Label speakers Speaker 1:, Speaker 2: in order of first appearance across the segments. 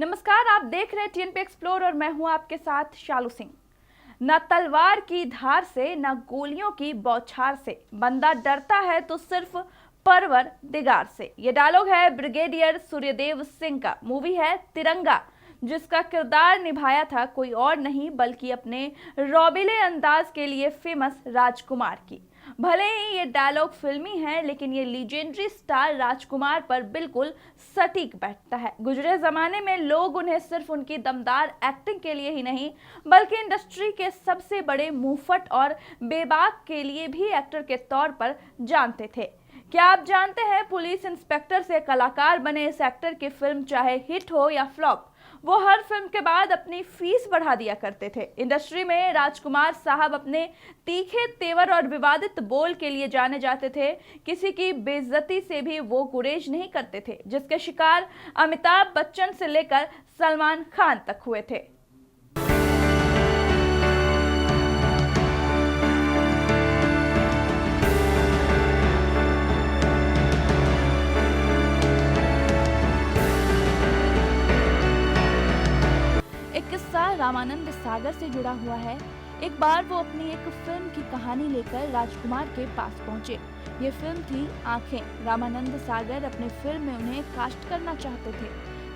Speaker 1: नमस्कार, आप देख रहे हैं टीएनपी एक्सप्लोर और मैं हूं आपके साथ शालू सिंह। न तलवार की धार से न गोलियों की बौछार से बंदा डरता है तो सिर्फ परवर दिगार से। ये डायलॉग है ब्रिगेडियर सूर्यदेव सिंह का। मूवी है तिरंगा, जिसका किरदार निभाया था कोई और नहीं बल्कि अपने रौबीले अंदाज के लिए फेमस राजकुमार की। भले ही ये डायलॉग फिल्मी है, लेकिन ये लीजेंडरी स्टार राजकुमार पर बिल्कुल सटीक बैठता है। गुजरे जमाने में लोग उन्हें सिर्फ उनकी दमदार एक्टिंग के लिए ही नहीं बल्कि इंडस्ट्री के सबसे बड़े मुंहफट और बेबाक के लिए भी एक्टर के तौर पर जानते थे। क्या आप जानते हैं, पुलिस इंस्पेक्टर से कलाकार बने इस एक्टर की फिल्म चाहे हिट हो या फ्लॉप, वो हर फिल्म के बाद अपनी फीस बढ़ा दिया करते थे। इंडस्ट्री में राजकुमार साहब अपने तीखे तेवर और विवादित बोल के लिए जाने जाते थे। किसी की बेइज्जती से भी वो गुरेज नहीं करते थे, जिसके शिकार अमिताभ बच्चन से लेकर सलमान खान तक हुए थे। एक किस्सा रामानंद सागर से जुड़ा हुआ है। एक बार वो अपनी एक फिल्म की कहानी लेकर राजकुमार के पास पहुंचे। ये फिल्म थी आंखें। रामानंद सागर अपने फिल्म में उन्हें कास्ट करना चाहते थे,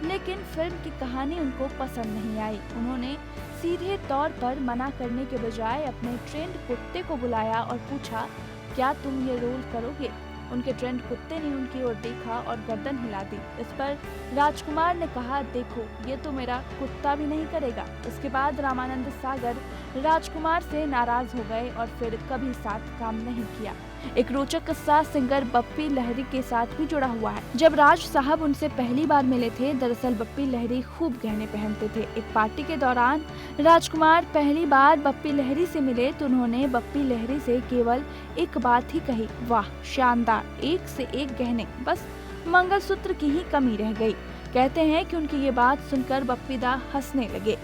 Speaker 1: लेकिन फिल्म की कहानी उनको पसंद नहीं आई। उन्होंने सीधे तौर पर मना करने के बजाय अपने ट्रेंड कुत्ते को बुलाया और पूछा, क्या तुम ये रोल करोगे? उनके ट्रेंड कुत्ते ने उनकी ओर देखा और गर्दन हिला दी। इस पर राजकुमार ने कहा, देखो ये तो मेरा कुत्ता भी नहीं करेगा। इसके बाद रामानंद सागर राजकुमार से नाराज हो गए और फिर कभी साथ काम नहीं किया। एक रोचक किस्सा सिंगर बप्पी लहरी के साथ भी जुड़ा हुआ है। जब राज साहब उनसे पहली बार मिले थे, दरअसल बप्पी लहरी खूब गहने पहनते थे। एक पार्टी के दौरान राजकुमार पहली बार बप्पी लहरी से मिले तो उन्होंने बप्पी लहरी से केवल एक बात ही कही, वाह शानदार, एक से एक गहने, बस मंगलसूत्र की ही कमी रह गई। कहते हैं कि उनकी ये बात सुनकर बप्पी दा हंसने लगे।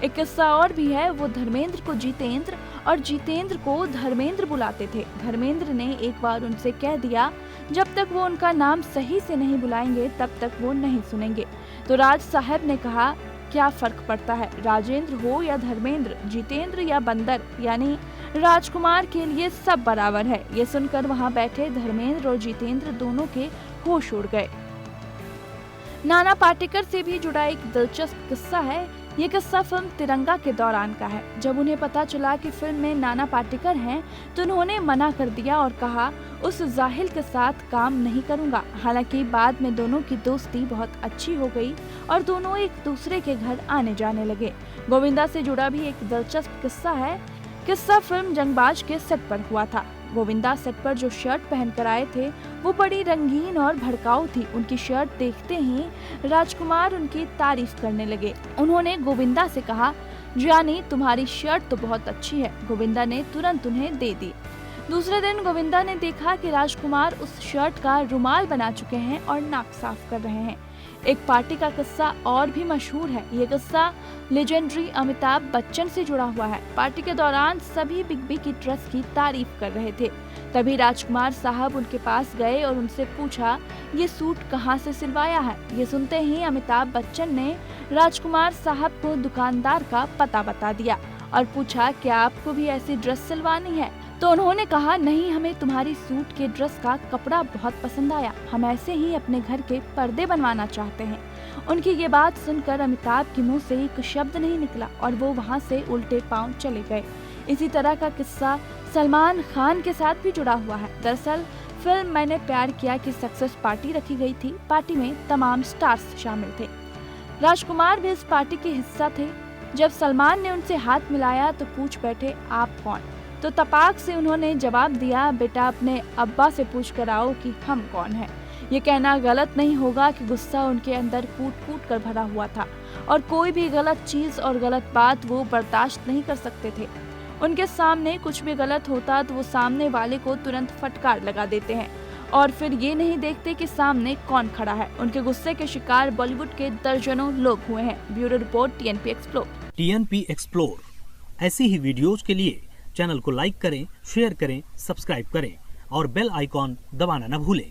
Speaker 1: एक किस्सा और भी है। वो धर्मेंद्र को जितेंद्र और जितेंद्र को धर्मेंद्र बुलाते थे। धर्मेंद्र ने एक बार उनसे कह दिया, जब तक वो उनका नाम सही से नहीं बुलाएंगे तब तक वो नहीं सुनेंगे। तो राज साहब ने कहा, क्या फर्क पड़ता है, राजेंद्र हो या धर्मेंद्र, जितेंद्र या बंदर, यानी राजकुमार के लिए सब बराबर है। ये सुनकर वहाँ बैठे धर्मेंद्र और जितेंद्र दोनों के होश उड़ गए। नाना पाटेकर से भी जुड़ा एक दिलचस्प किस्सा है। ये किस्सा फिल्म तिरंगा के दौरान का है। जब उन्हें पता चला कि फिल्म में नाना पाटेकर हैं, तो उन्होंने मना कर दिया और कहा, उस जाहिल के साथ काम नहीं करूंगा। हालांकि बाद में दोनों की दोस्ती बहुत अच्छी हो गई और दोनों एक दूसरे के घर आने जाने लगे। गोविंदा से जुड़ा भी एक दिलचस्प किस्सा है। किस्सा फिल्म जंगबाज के सेट पर हुआ था। गोविंदा सेट पर जो शर्ट पहनकर आए थे वो बड़ी रंगीन और भड़काऊ थी। उनकी शर्ट देखते ही राजकुमार उनकी तारीफ करने लगे। उन्होंने गोविंदा से कहा, जानी तुम्हारी शर्ट तो बहुत अच्छी है। गोविंदा ने तुरंत उन्हें दे दी। दूसरे दिन गोविंदा ने देखा कि राजकुमार उस शर्ट का रुमाल बना चुके हैं और नाक साफ कर रहे हैं। एक पार्टी का किस्सा और भी मशहूर है। ये किस्सा लेजेंडरी अमिताभ बच्चन से जुड़ा हुआ है। पार्टी के दौरान सभी बिग बी की ड्रेस की तारीफ कर रहे थे। तभी राजकुमार साहब उनके पास गए और उनसे पूछा, ये सूट कहाँ से सिलवाया है? ये सुनते ही अमिताभ बच्चन ने राजकुमार साहब को दुकानदार का पता बता दिया और पूछा, क्या आपको भी ऐसी ड्रेस सिलवानी है? तो उन्होंने कहा, नहीं, हमें तुम्हारी सूट के ड्रेस का कपड़ा बहुत पसंद आया, हम ऐसे ही अपने घर के पर्दे बनवाना चाहते हैं। उनकी ये बात सुनकर अमिताभ के मुंह से एक शब्द नहीं निकला और वो वहाँ से उल्टे पांव चले गए। इसी तरह का किस्सा सलमान खान के साथ भी जुड़ा हुआ है। दरअसल फिल्म मैंने प्यार किया की सक्सेस पार्टी रखी गई थी। पार्टी में तमाम स्टार्स शामिल थे। राजकुमार भी इस पार्टी के हिस्सा थे। जब सलमान ने उनसे हाथ मिलाया तो पूछ बैठे, आप कौन? तो तपाक से उन्होंने जवाब दिया, बेटा अपने अब्बा से पूछ कर आओ कि हम कौन हैं। ये कहना गलत नहीं होगा कि गुस्सा उनके अंदर कूट कूट कर भरा हुआ था और कोई भी गलत चीज और गलत बात वो बर्दाश्त नहीं कर सकते थे। उनके सामने कुछ भी गलत होता तो वो सामने वाले को तुरंत फटकार लगा देते हैं और फिर ये नहीं देखते कि सामने कौन खड़ा है। उनके गुस्से के शिकार बॉलीवुड के दर्जनों लोग हुए हैं। Bureau report, TNP explore.
Speaker 2: TNP explore ऐसी ही वीडियोज के लिए चैनल को लाइक करें, शेयर करें, सब्सक्राइब करें और बेल आइकॉन दबाना न भूलें।